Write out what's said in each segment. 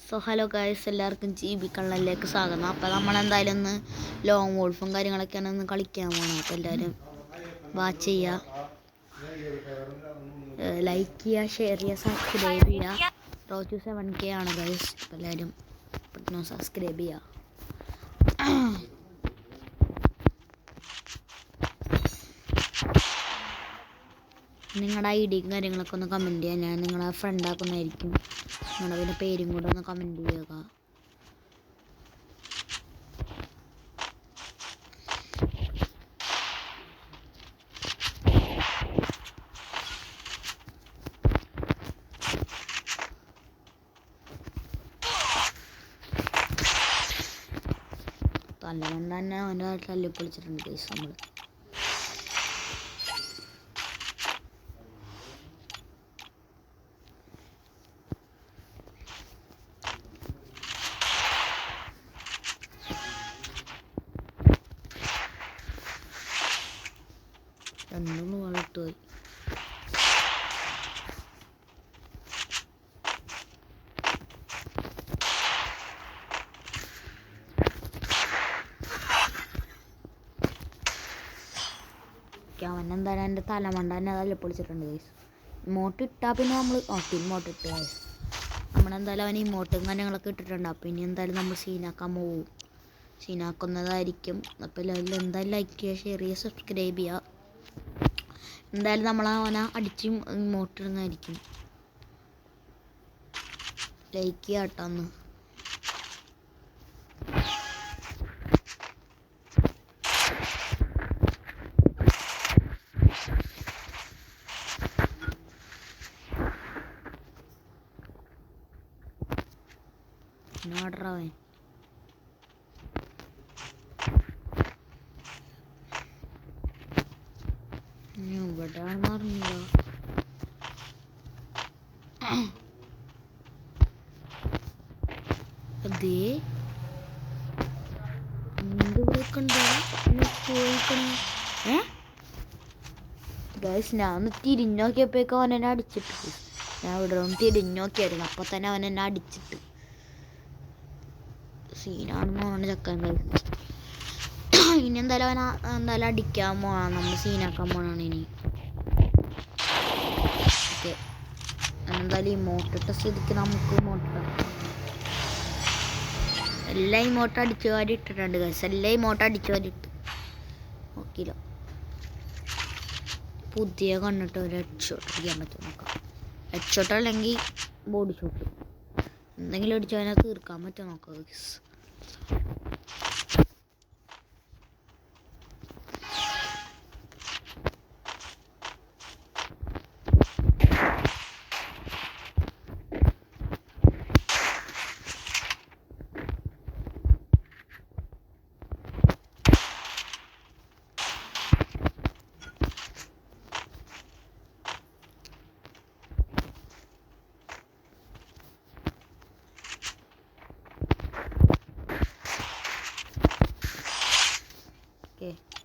So hello guys, എല്ലാവർക്കും GB കള്ളനിലേക്ക് സ്വാഗതം. അപ്പോൾ നമ്മളെന്തായാലും ഒന്ന് ലോങ് വോൾഫും കാര്യങ്ങളൊക്കെയാണ് ഒന്ന് കളിക്കാൻ പോകണം. അപ്പോൾ എല്ലാവരും വാച്ച് ചെയ്യുക, ലൈക്ക് ചെയ്യുക, ഷെയർ ചെയ്യുക, സബ്സ്ക്രൈബ് ചെയ്യുക. റോഡ് ടു 7K ആണ് ഗൈസ്. അപ്പോൾ എല്ലാവരും പെട്ടെന്ന് സബ്സ്ക്രൈബ് ചെയ്യുക. നിങ്ങളുടെ ഐഡിയും കാര്യങ്ങളൊക്കെ ഒന്ന് കമൻറ്റ് ചെയ്യുക. ഞാൻ നിങ്ങളെ ഫ്രണ്ട് ആക്കുന്നതായിരിക്കും. നിങ്ങളുടെ പിന്നെ പേരും കൂടെ ഒന്ന് കമൻറ്റ് ചെയ്യുക. തല്ലകൊണ്ട് തന്നെ അവൻ്റെ തല്ലി പൊളിച്ചിട്ടുണ്ട് കേസ് നമ്മൾ. രണ്ടൊന്ന് വളർത്തു പോയി. അവനെന്തായാലും എൻ്റെ തലമണ്ട തന്നെ തല്ലി പൊളിച്ചിട്ടുണ്ട് ഗൈസ്. ഇമോട്ട് ഇട്ടാൽ പിന്നെ നമ്മൾ ഇമോട്ട് ഇട്ട് ഗൈസ്. നമ്മളെന്തായാലും അവന് ഇമോട്ടും കാര്യങ്ങളൊക്കെ ഇട്ടിട്ടുണ്ട്. അപ്പോൾ ഇനി എന്തായാലും നമ്മൾ സീനാക്കാൻ പോവും, സീനാക്കുന്നതായിരിക്കും. അപ്പോൾ എല്ലാവരും എന്തായാലും ലൈക്ക് ചെയ്യുക, ഷെയർ ചെയ്യുക, സബ്സ്ക്രൈബ് ചെയ്യുക. എന്തായാലും നമ്മൾ അവനെ അടിച്ച് ഇമോട്ട് ഇടുന്നതായിരിക്കും. ലൈക്ക് ചെയ്യുക കേട്ടോ ഒന്ന്. ഓർഡറാവൻ ഇവിടെയാണെന്ന് അറിഞ്ഞില്ല. അതേ ഗൈസ്, ഞാൻ ഒന്ന് തിരിഞ്ഞോക്കിയപ്പോഴേക്കും അവൻ എന്നെ അടിച്ചിട്ട്. ഞാൻ ഇവിടെ ഒന്ന് തിരിഞ്ഞോക്കിയായിരുന്നു, അപ്പോൾ തന്നെ അവൻ എന്നെ അടിച്ചിട്ട്. സീനാണെന്ന് പറഞ്ഞ ചക്കൻ ഗൈസ്. ഇനി എന്തായാലും അവൻ എന്തായാലും അടിക്കാൻ പോകണം, നമ്മൾ സീനാക്കാൻ പോകണം ഇനി. ഓക്കെ, എന്തായാലും ഇമോട്ടിട്ട സ്ഥിതിക്ക് നമുക്ക് ഇമോട്ടിടാം. എല്ലാ ഇമോട്ട് അടിച്ചു വാരി ഇട്ടിട്ടുണ്ട് ഗൈസ്. എല്ലാ ഇമോട്ട് അടിച്ചു വാരി ഇട്ട് നോക്കിയില്ല. പുതിയ കണ്ടിട്ട് ഒരു ഹെഡ് ഷോട്ട് അടിക്കാൻ പറ്റും നോക്കാം. ഹെഡ് ഷോട്ട് അല്ലെങ്കിൽ ബോഡി ഷോട്ട് എന്തെങ്കിലും അടിച്ചു അതിനെ തീർക്കാൻ പറ്റും നോക്കാം ഗൈസ്.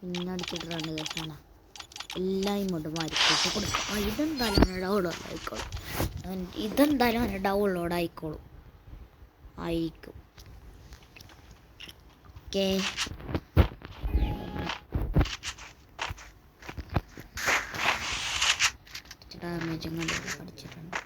പിന്നെ അടിച്ചിട്ടാണ് കേസാണ് എല്ലാം ഇങ്ങോട്ട് മാറിപ്പോയിട്ട് കൊടുക്കും. ഇതെന്തായാലും അവനെ ഡൗൺലോഡ് ആയിക്കോളും. ഇതെന്തായാലും അവനെ ഡൗൺലോഡ് ആയിക്കോളും ആയിരിക്കും. ഓക്കെ, ഡാമേജും കണ്ടു അടിച്ചിട്ടുണ്ട്.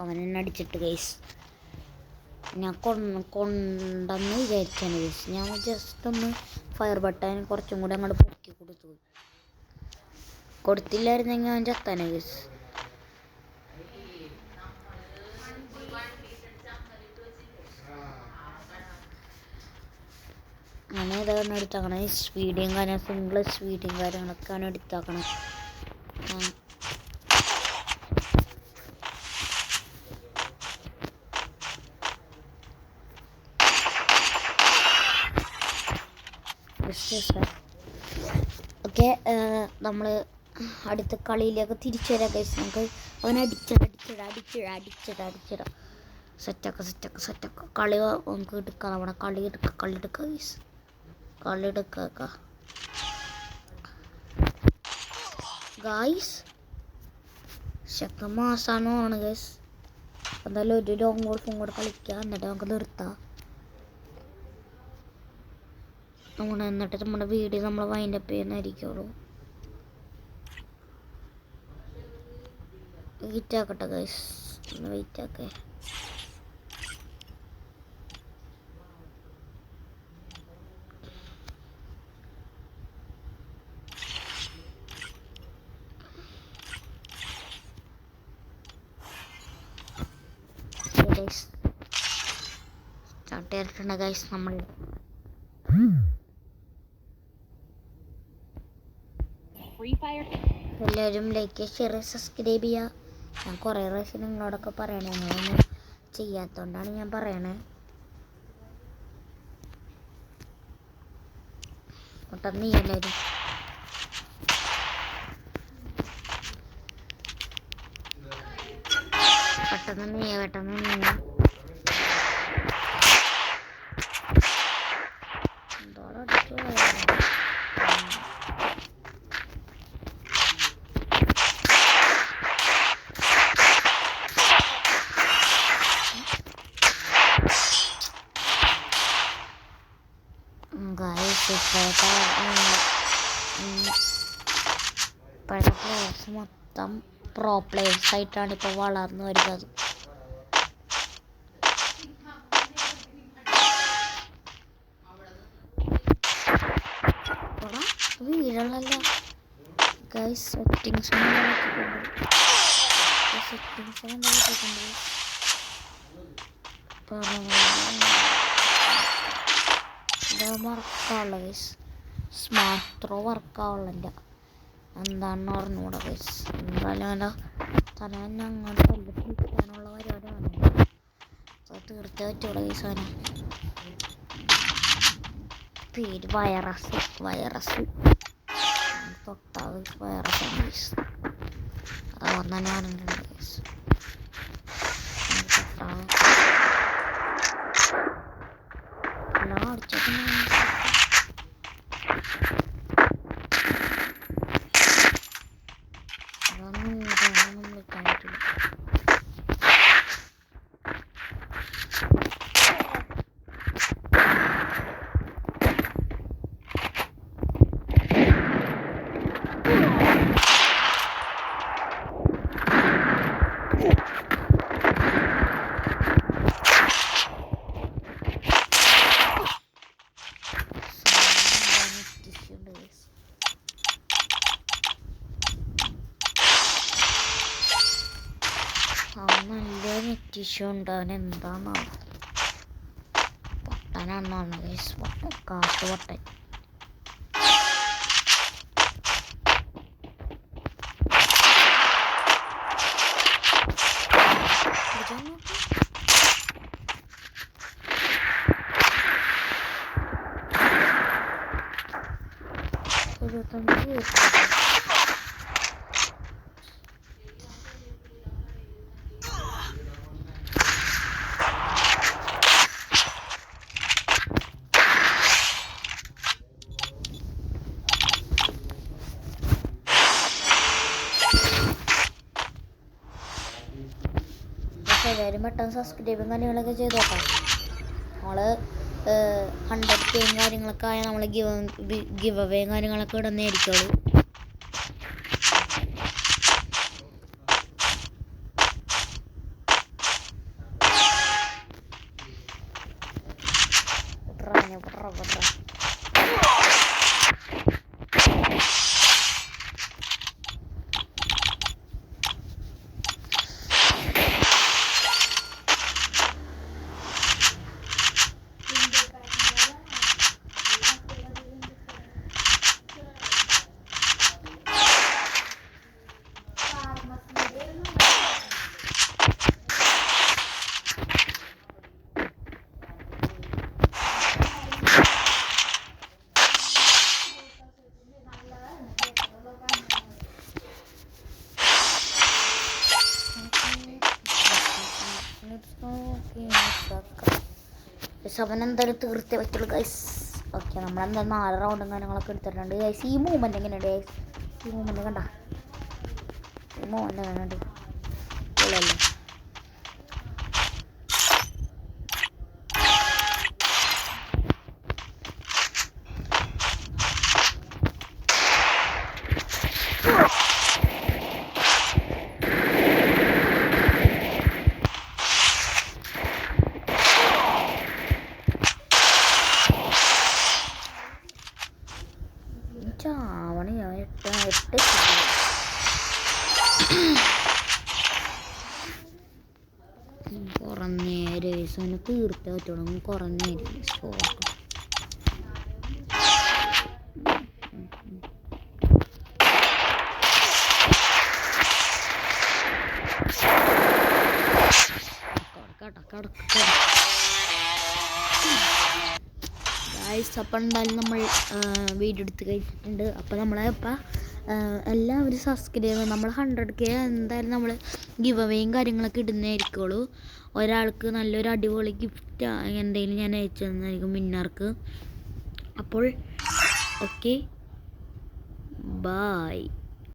അവൻ എന്നെ അടിച്ചിട്ട് ഗൈസ്. ഞാൻ കൊണ്ടെന്ന് വിചാരിച്ചാണ് ഗൈസ്. ഞാൻ ജസ്റ്റ് ഒന്ന് ഫയർ ബട്ടൺ കുറച്ചും കൂടെ അങ്ങോട്ട് പൊക്കി കൊടുത്തില്ലായിരുന്നെങ്കിൽ അവൻ ചത്താനെ ഗൈസ്. അങ്ങനെ ഏതാണ് എടുത്താക്കണം. സ്പീഡിയും കാര്യം സിംഗിൾ സ്പീഡിയും കാര്യങ്ങളൊക്കെയാണ് എടുത്താക്കണം. ഓക്കെ, നമ്മൾ അടുത്ത കളിയിലേക്ക് തിരിച്ചു വരാം ഗൈസ്. നമുക്ക് അവൻ അടിച്ചിടാം. സെറ്റാക്ക കളി നമുക്ക് എടുക്കാം. നമ്മുടെ കളി എടുക്കാം ഗൈസ്. കളി എടുക്കാം. ഗായ്സ് ശക്തി മാസാണ് ഗൈസ്. എന്തായാലും ഒരു ലോങ് ഗോൾഫും കൂടെ കളിക്കാം, എന്നിട്ട് നമുക്ക് നിർത്താം. എന്നിട്ട് നമ്മുടെ വീഡിയോ നമ്മൾ വൈൻഡപ്പ് ചെയ്യുന്നതായിരിക്കുള്ളൂ. വെയിറ്റ് ആക്കട്ടെ ഗൈസ്, ഒന്ന് വെയിറ്റ് ആക്കേ. സ്റ്റാർട്ട് ചെയ്തിട്ടുണ്ട് ഗൈസ് നമ്മൾ. എല്ലാവരും ലൈക്ക് ഷെയർ സബ്സ്ക്രൈബ് ചെയ്യുക. ഞാൻ കുറേ പ്രാവശ്യം നിങ്ങളോടൊക്കെ പറയണേ, നിങ്ങളൊന്നും ചെയ്യാത്തതുകൊണ്ടാണ് ഞാൻ പറയണേ. പെട്ടെന്ന് എല്ലാവരും പെട്ടെന്ന് എന്തോളം അടിച്ചു ഇപ്പോഴത്തെ പ്ലേയേഴ്സ് മൊത്തം പ്രോ പ്ലേയേഴ്സ് ആയിട്ടാണ് ഇപ്പോൾ വളർന്നു വരുന്നത്. വീടുകളല്ല ഗൈസ്, സെറ്റിങ്സ് വർക്കാവുള്ള ഗൈസ്. സ്മാർട്ട് ത്രോ വർക്കാവുള്ള എന്താണെന്ന് പറഞ്ഞുകൂടാ ഗൈസ്. എന്തായാലും എൻ്റെ തലേന്ന് അങ്ങോട്ട് കൊല്ലിപ്പിടിക്കാനുള്ള പരിപാടിയാണ്. അത് തീർത്തേ പറ്റുള്ളൂ ഗൈസ്. അവനെ പേര് വൈറസ് തൊട്ടാവ് വൈറസാണ് ഗൈസ്. അതുകൊണ്ട് തന്നെ പറഞ്ഞിട്ടുണ്ട് ഗൈസ്. എല്ലാം അടിച്ചിട്ടുണ്ട്. നല്ല നെറ്റിഷ്യൂ ഉണ്ടാവാൻ എന്താണോ പൊട്ടനാണെന്നാണ് ഗൈസ്. കാട്ടു പൊട്ടൻ. എല്ലാവരും പെട്ടെന്ന് സബ്സ്ക്രൈബും കാര്യങ്ങളൊക്കെ ചെയ്ത് നോക്കാം. നമ്മൾ 100K കാര്യങ്ങളൊക്കെ ആയാൽ നമ്മൾ ഗിവ് അവേയും കാര്യങ്ങളൊക്കെ ഇടുന്നതായിരിക്കുള്ളൂ. അവൻ എന്തായാലും തീർത്തേ പറ്റുള്ളൂ ഗൈസ്. ഓക്കെ, നമ്മളെന്താ 4 റൗണ്ടും കാര്യങ്ങളൊക്കെ എടുത്തിട്ടുണ്ട് ഗൈസ്. ഈ മൂവ്മെൻറ്റ് എങ്ങനെയുണ്ട് ഗൈസ്? ഈ മൂവ്മെൻറ്റ് കണ്ട മോൻ്റെ വേണത് കൊള്ളല്ലേ. ചാവണ ഞാൻ 8 കുറഞ്ഞ രേസന് തീർത്ത പറ്റണം. കുറഞ്ഞ സ്റ്റോക്ക് അപ്പം എന്തായാലും നമ്മൾ വീഡിയോ എടുത്ത് കഴിച്ചിട്ടുണ്ട്. അപ്പോൾ നമ്മളെ ഇപ്പം എല്ലാവരും സബ്സ്ക്രൈബ് ചെയ്യുക. നമ്മൾ 100K എന്തായാലും നമ്മൾ ഗിവ് അവേയും കാര്യങ്ങളൊക്കെ ഇടുന്നതായിരിക്കുള്ളൂ. ഒരാൾക്ക് നല്ലൊരു അടിപൊളി ഗിഫ്റ്റ് എന്തെങ്കിലും ഞാൻ അയച്ചു തന്നായിരിക്കും വിന്നർക്ക്. അപ്പോൾ ഓക്കെ, ബായ്.